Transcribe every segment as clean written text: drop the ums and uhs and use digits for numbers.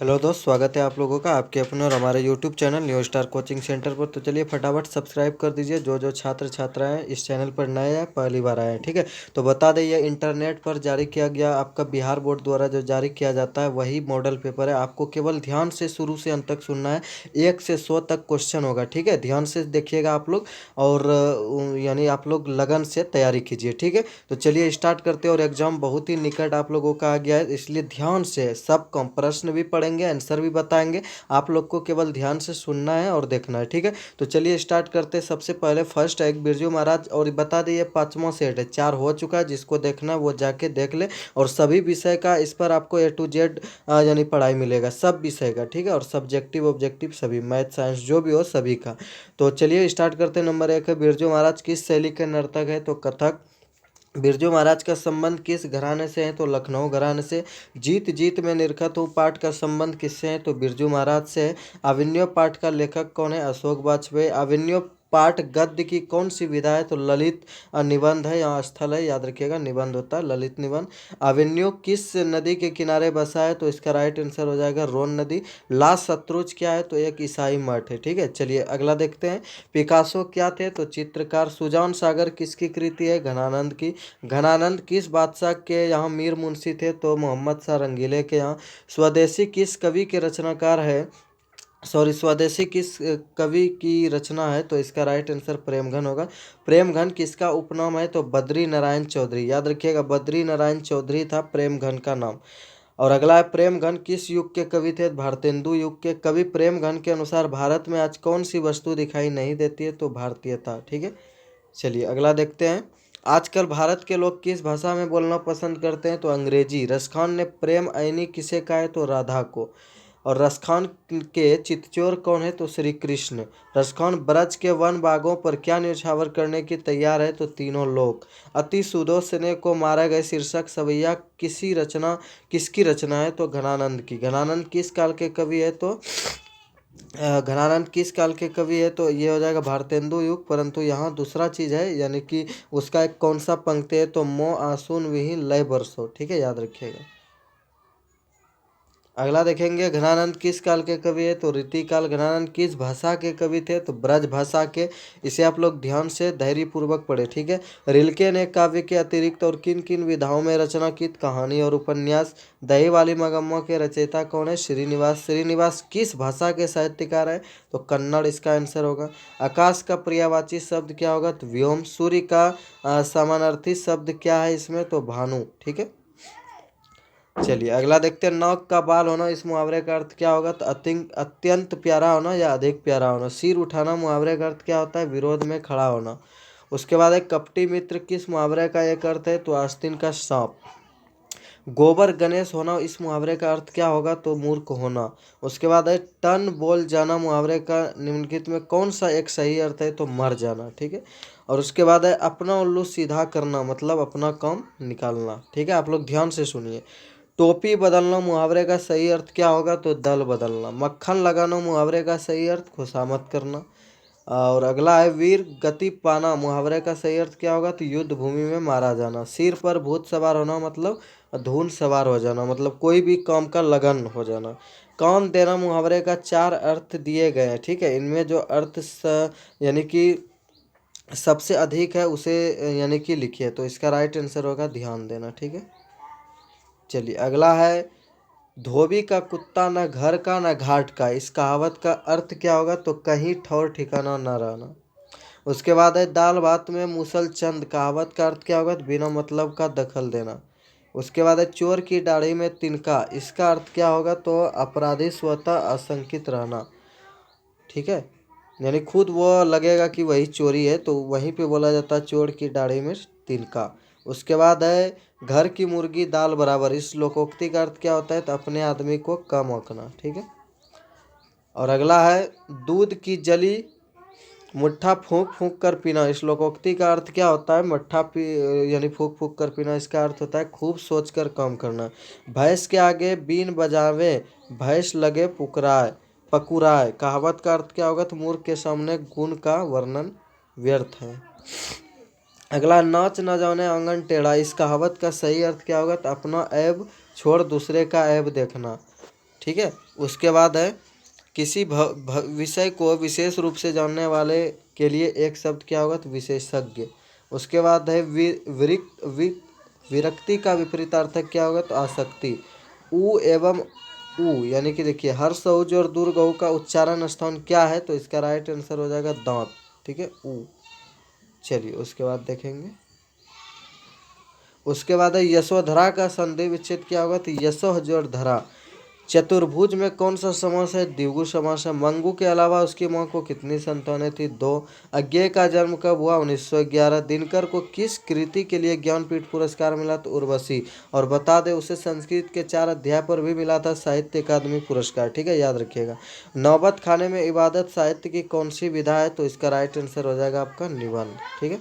Hello दोस्त, स्वागत है आप लोगों का आपके अपने और हमारे YouTube channel new star coaching centre पर। तो चलिए फटाफट सब्सक्राइब कर दीजिए। जो छात्र छात्राएं इस चैनल पर नए हैं, पहली बार आए हैं, ठीक है। तो बता दें, ये इंटरनेट पर जारी किया गया आपका बिहार बोर्ड द्वारा जो जारी किया जाता है वही मॉडल पेपर है। आपको केवल ध्यान से शुरू से अंत तक सुनना है। 1 से 100 तक क्वेश्चन होगा, ठीक है। ध्यान से देखिएगा आप लोग और यानी आप लोग लगन से तैयारी कीजिए, ठीक है। तो चलिए स्टार्ट करते हैं। और एग्जाम बहुत ही निकट आप लोगों का आ गया है, इसलिए ध्यान से सब कम प्रश्न भी पढ़ेंगे, आंसर भी बताएंगे। आप लोग को केवल ध्यान से सुनना है और देखना है, ठीक है। तो चलिए स्टार्ट करते हैं। सबसे पहले फर्स्ट है एक बिरजू महाराज, और बता दिए 5वां सेट है, 4 हो चुका है। जिसको देखना है वो जाके देख ले। और सभी विषय का इस पर आपको A to Z यानी पढ़ाई मिलेगा सब विषय का, ठीक है। और सब्जेक्टिव ऑब्जेक्टिव सभी, मैथ साइंस जो भी हो सभी का। तो चलिए स्टार्ट करते हैं। नंबर 1 है, बिरजू महाराज किस शैली के नर्तक है? तो कथक। बिरजू महाराज का संबंध किस घराने से है? तो लखनऊ घराने से। जीत जीत में निरखत हूँ पाठ का संबंध किससे है? तो बिरजू महाराज से है। अभिनव पाठ का लेखक कौन है? अशोक वाजपेयी। अभिनव पाठ गद्य की कौन सी विधा है? तो ललित निबंध है, यहाँ स्थल है, याद रखिएगा, निबंध होता है ललित निबंध। अभिनव किस नदी के किनारे बसा है? तो इसका राइट आंसर हो जाएगा रोन नदी। ला सत्रुज क्या है? तो एक ईसाई मठ है, ठीक है। चलिए अगला देखते हैं। पिकासो क्या थे? तो चित्रकार। सुजान सागर किसकी कृति है? घनानंद की। घनानंद किस बादशाह के यहाँ मीर मुंशी थे? तो मोहम्मद शाह रंगीले के यहाँ। स्वदेशी किस कवि के रचनाकार है? स्वदेशी किस कवि की रचना है? तो इसका राइट आंसर प्रेमघन होगा। प्रेमघन किसका उपनाम है? तो बद्री नारायण चौधरी, याद रखिएगा, बद्री नारायण चौधरी था प्रेमघन का नाम। और अगला है, प्रेमघन किस युग के कवि थे? भारतेंदु युग के। कवि प्रेमघन के अनुसार भारत में आज कौन सी वस्तु दिखाई नहीं देती है? तो भारतीयता, ठीक है। चलिए अगला देखते हैं। आजकल भारत के लोग किस भाषा में बोलना पसंद करते हैं? तो अंग्रेजी। रसखान ने प्रेम ऐनी किसे कहा है? तो राधा को। और रसखान के चितचोर कौन है? तो श्री कृष्ण। रसखान ब्रज के वन बागों पर क्या न्यौछावर करने की तैयार है? तो तीनों लोग। अति सुदोषने को मारा गए शीर्षक सवैया किसकी रचना है? तो घनानंद की। घनानंद किस काल के कवि है? तो घनानंद किस काल के कवि है? तो ये हो जाएगा भारतेंदु युग। परंतु यहाँ दूसरा चीज है, यानी कि उसका एक कौन सा पंक्ति है? तो मो आसून विहीन लय बरसो, ठीक है, याद रखिएगा। अगला देखेंगे, घनानंद किस काल के कवि है? तो रीतिकाल। घनानंद किस भाषा के कवि थे? तो ब्रज भाषा के। इसे आप लोग ध्यान से धैर्य पूर्वक पढ़े, ठीक है। रिल्के ने काव्य के अतिरिक्त और किन किन विधाओं में रचना की? कहानी और उपन्यास। दही वाली मगम्मा के रचयिता कौन है? श्रीनिवास। श्रीनिवास किस भाषा के साहित्यकार है? तो कन्नड़ इसका आंसर होगा। आकाश का पर्यायवाची शब्द क्या होगा? तो व्योम। सूर्य का समानार्थी शब्द क्या है इसमें? तो भानु, ठीक है। चलिए अगला देखते हैं। नौक का बाल होना, इस मुहावरे का अर्थ क्या होगा? तो अत्यंत प्यारा होना या अधिक प्यारा होना। सिर उठाना मुहावरे का अर्थ क्या होता है? विरोध में खड़ा होना। उसके बाद एक कपटी मित्र किस मुहावरे का एक अर्थ है? तो आस्तीन का सांप। गोबर गणेश होना, इस मुहावरे का अर्थ क्या होगा? तो मूर्ख होना। उसके बाद है टन बोल जाना, मुहावरे का निम्नलिखित में कौन सा एक सही अर्थ है? तो मर जाना, ठीक है। और उसके बाद है अपना उल्लू सीधा करना, मतलब अपना काम निकालना, ठीक है। आप लोग ध्यान से सुनिए। टोपी बदलना मुहावरे का सही अर्थ क्या होगा? तो दल बदलना। मक्खन लगाना मुहावरे का सही अर्थ खुशामद करना। और अगला है वीर गति पाना, मुहावरे का सही अर्थ क्या होगा? तो युद्ध भूमि में मारा जाना। सिर पर भूत सवार होना मतलब धून सवार हो जाना, मतलब कोई भी काम का लगन हो जाना। काम देना मुहावरे का 4 अर्थ दिए गए हैं, ठीक है। इनमें जो अर्थ यानी कि सबसे अधिक है उसे यानी कि लिखिए। तो इसका राइट आंसर होगा ध्यान देना, ठीक है। चलिए अगला है, धोबी का कुत्ता न घर का न घाट का, इस कहावत का अर्थ क्या होगा? तो कहीं ठौर ठिकाना न रहना। उसके बाद है दाल भात में मूसल चंद, कहावत का अर्थ क्या होगा? तो बिना मतलब का दखल देना। उसके बाद है चोर की दाढ़ी में तिनका, इसका अर्थ क्या होगा? तो अपराधी स्वतः आशंकित रहना, ठीक है। यानी खुद वो लगेगा कि वही चोरी है, तो वहीं पे बोला जाता है चोर की दाढ़ी में तिनका। उसके बाद है घर की मुर्गी दाल बराबर, इस लोकोक्ति का अर्थ क्या होता है? तो अपने आदमी को कम आंकना, ठीक है। और अगला है दूध की जली मुट्ठा फूंक फूंक कर पीना, इस लोकोक्ति का अर्थ क्या होता है? मट्ठा पी यानी फूंक फूंक कर पीना, इसका अर्थ होता है खूब सोच कर काम करना। भैंस के आगे बीन बजावे भैंस लगे पुकराए पकुराए, कहावत का अर्थ क्या होगा? तो मूर्ख के सामने गुण का वर्णन व्यर्थ है। अगला नाच न जाने आंगन टेढ़ा, इस कहावत का सही अर्थ क्या होगा? तो अपना ऐब छोड़ दूसरे का ऐब देखना, ठीक है। उसके बाद है किसी विषय को विशेष रूप से जानने वाले के लिए एक शब्द क्या होगा, तो विशेषज्ञ। उसके बाद है विरक्ति का विपरीत अर्थक क्या होगा, तो आसक्ति। उ एवं उ यानी कि देखिए हर्ष औ और दुर्गऊ का उच्चारण स्थान क्या है, तो इसका राइट आंसर हो जाएगा दांत, ठीक है, उ। चलिए उसके बाद देखेंगे। उसके बाद है यशोधरा का संधि विच्छेद क्या होगा, तो यशोह जोड़ धरा। चतुर्भुज में कौन सा समास है, द्विगु समास है। मंगू के अलावा उसकी मां को कितनी संतानें थी, 2। अज्ञेय का जन्म कब हुआ, 1911। दिनकर को किस कृति के लिए ज्ञानपीठ पुरस्कार मिला, तो उर्वशी। और बता दें उसे संस्कृत के 4 अध्याय पर भी मिला था साहित्य अकादमी पुरस्कार, ठीक है, याद रखिएगा। नौबत खाने में इबादत साहित्य की कौन सी विधा है, तो इसका राइट आंसर हो जाएगा आपका निबंध, ठीक है।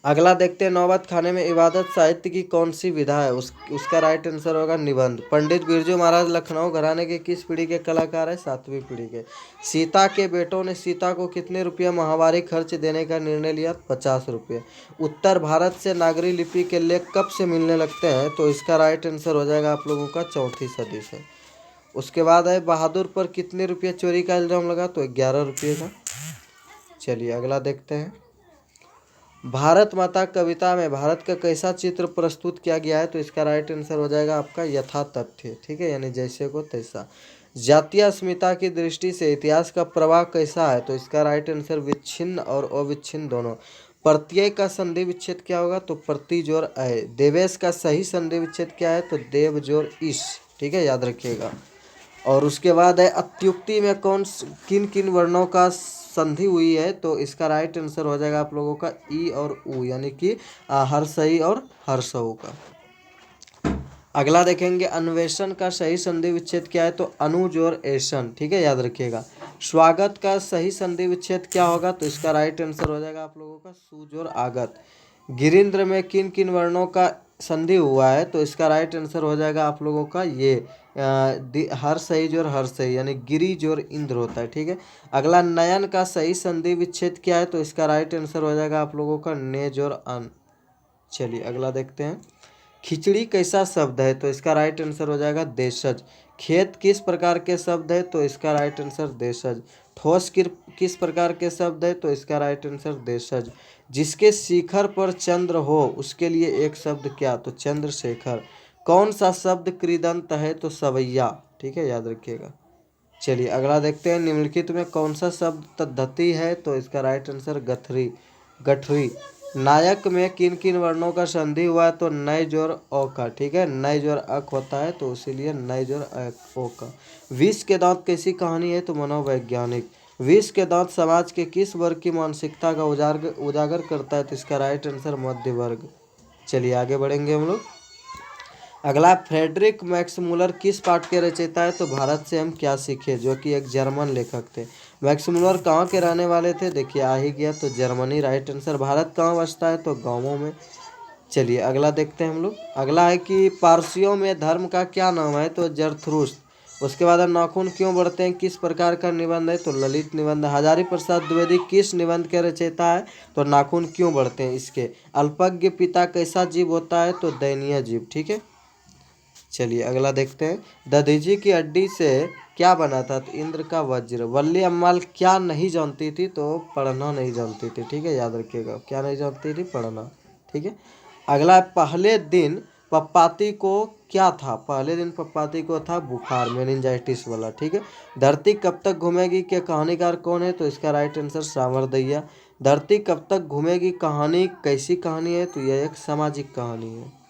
अगला देखते हैं, नौबत खाने में इबादत साहित्य की कौन सी विधा है, उसका राइट आंसर होगा निबंध। पंडित बिरजू महाराज लखनऊ घराने के किस पीढ़ी के कलाकार है, 7वीं पीढ़ी के। सीता के बेटों ने सीता को कितने रुपये माहवारी खर्च देने का निर्णय लिया, 50 रुपये। उत्तर भारत से नागरी लिपि के लेख कब से मिलने लगते हैं, तो इसका राइट आंसर हो जाएगा आप लोगों का 4वीं सदी से। उसके बाद है बहादुर पर कितने रुपये चोरी का इल्जाम लगा, तो 11 रुपये का। चलिए अगला देखते हैं। भारत माता कविता में भारत का कैसा चित्र प्रस्तुत किया गया है, तो इसका राइट आंसर हो जाएगा आपका यथा तथ्य, ठीक है, यानी जैसे को तैसा। जातीय अस्मिता की दृष्टि से इतिहास का प्रवाह कैसा है, तो इसका राइट आंसर विच्छिन्न और अविच्छिन्न दोनों। प्रत्यय का संधि विच्छेद क्या होगा, तो प्रति जोड़ अय। देवेश का सही संधि विच्छेद क्या है, तो देव जोड़ इस, ठीक है, याद रखिएगा। और उसके बाद है अत्युक्ति में किन किन वर्णों का संधि हुई है, तो इसका राइट आंसर हो जाएगा आप लोगों का ई और उ, यानी कि हर्षई और हर्षऊ का। अगला देखेंगे, अन्वेषण का सही संधि विच्छेद क्या है, तो अनुज और ऐसन, ठीक है, याद रखिएगा। स्वागत का सही संधि विच्छेद क्या होगा, तो इसका राइट आंसर हो जाएगा आप लोगों का सूज और आगत। गिरिंद्र में किन किन वर्णों का संधि हुआ है, तो इसका राइट आंसर हो जाएगा आप लोगों का ये हर सही जोर हर सही, यानी गिरी जोर इंद्र होता है, ठीक है। अगला नयन का सही संधि विच्छेद क्या है, तो इसका राइट आंसर हो जाएगा आप लोगों का ने जोर अन। चलिए अगला देखते हैं। खिचड़ी कैसा शब्द है, तो इसका राइट आंसर हो जाएगा देशज। खेत किस प्रकार के शब्द है, तो इसका राइट आंसर देशज। ठोस किस प्रकार के शब्द है, तो इसका राइट आंसर देशज। जिसके शिखर पर चंद्र हो उसके लिए एक शब्द क्या, तो चंद्रशेखर। कौन सा शब्द कृदंत है, तो सवैया, ठीक है, याद रखिएगा। चलिए अगला देखते हैं, निम्नलिखित में कौन सा शब्द तद्धति है, तो इसका राइट आंसर गठरी गठरी। नायक में किन किन वर्णों का संधि हुआ है, तो नय जोर ओ का, ठीक है, नय जोर अक होता है, तो इसीलिए नय जोर ओ का। विष के दांत कैसी कहानी है, तो मनोवैज्ञानिक। विष के दांत समाज के किस वर्ग की मानसिकता का उजागर करता है, तो इसका राइट आंसर मध्य वर्ग। चलिए आगे बढ़ेंगे हम लोग। अगला, फ्रेडरिक मैक्समुलर किस पाठ के रचयिता है, तो भारत से हम क्या सीखे, जो कि एक जर्मन लेखक थे। मैक्समुलर कहाँ के रहने वाले थे, देखिए आ ही गया, तो जर्मनी राइट आंसर। भारत कहाँ बसता है, तो गाँवों में। चलिए अगला देखते हैं हम लोग। अगला है कि पारसियों में धर्म का क्या नाम है, तो जरथुरुस्त। उसके बाद नाखून क्यों बढ़ते हैं, किस प्रकार का निबंध है, तो ललित निबंध। हजारी प्रसाद द्विवेदी किस निबंध के रचयिता है, तो नाखून क्यों बढ़ते हैं इसके। अल्पज्ञ पिता कैसा जीव होता है, तो दयनीय जीव, ठीक है। चलिए अगला देखते हैं। दधीची की हड्डी से क्या बना था, तो इंद्र का वज्र। वल्ली अम्माल क्या नहीं जानती थी, तो पढ़ना नहीं जानती थी, ठीक है, याद रखिएगा, क्या नहीं जानती थी, पढ़ना, ठीक है। अगला, पहले दिन पप्पाती को क्या था, पहले दिन पप्पाती को था बुखार, मेनिंजाइटिस वाला, ठीक है। धरती कब तक घूमेगी के कहानीकार कौन है, तो इसका राइट आंसर सावरदैया। धरती कब तक घूमेगी कहानी कैसी कहानी है, तो यह एक सामाजिक कहानी है।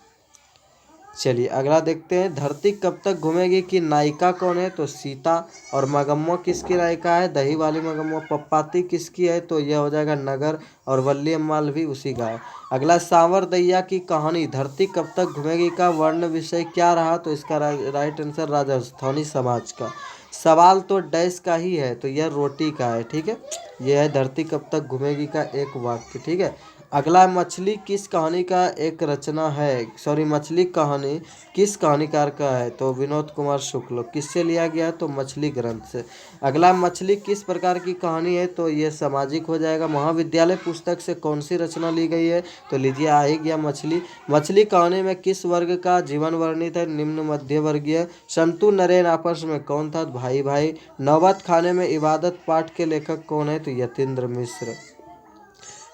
चलिए अगला देखते हैं। धरती कब तक घूमेगी की नायिका कौन है, तो सीता। और मगम्मो किसकी नायिका है, दही वाली मगम्मो। पप्पाती किसकी है, तो यह हो जाएगा नगर। और वल्ली अम्माल भी उसी का है। अगला, सांवर दैया की कहानी धरती कब तक घूमेगी का वर्ण विषय क्या रहा, तो इसका राइट आंसर राजस्थानी समाज का। सवाल तो डैश का ही है, तो यह रोटी का है, ठीक है। यह है धरती कब तक घूमेगी का एक वाक्य, ठीक है। अगला है, मछली किस कहानी का एक रचना है, सॉरी मछली कहानी किस कहानीकार का है? तो विनोद कुमार शुक्ल। किससे लिया गया है? तो मछली ग्रंथ से। अगला है, मछली किस प्रकार की कहानी है? तो ये सामाजिक हो जाएगा। महाविद्यालय पुस्तक से कौन सी रचना ली गई है? तो लीजिए आ ही गया मछली। मछली कहानी में किस वर्ग का जीवन वर्णित है? निम्न मध्य वर्गीय। संतु नरेन आपस में कौन था? भाई भाई। नौबत खाने में इबादत पाठ के लेखक कौन है? तो यतीन्द्र मिश्र।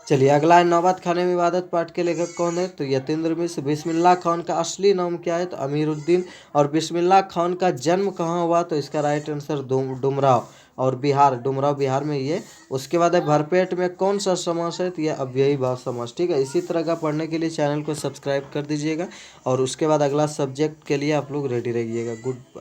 चलिए अगला है, नौबत खाने में इबादत पाठ के लेखक कौन है? तो यतीन्द्र मिश्र। बिस्मिल्लाह खान का असली नाम क्या है? तो अमीरुद्दीन। और बिस्मिल्लाह खान का जन्म कहाँ हुआ? तो इसका राइट आंसर डुमराव और बिहार, डुमराव बिहार में ये। उसके बाद है, भरपेट में कौन सा समास है? तो यह अव्ययी भाव समास। ठीक है, इसी तरह का पढ़ने के लिए चैनल को सब्सक्राइब कर दीजिएगा और उसके बाद अगला सब्जेक्ट के लिए आप लोग रेडी रहिएगा। Good bye.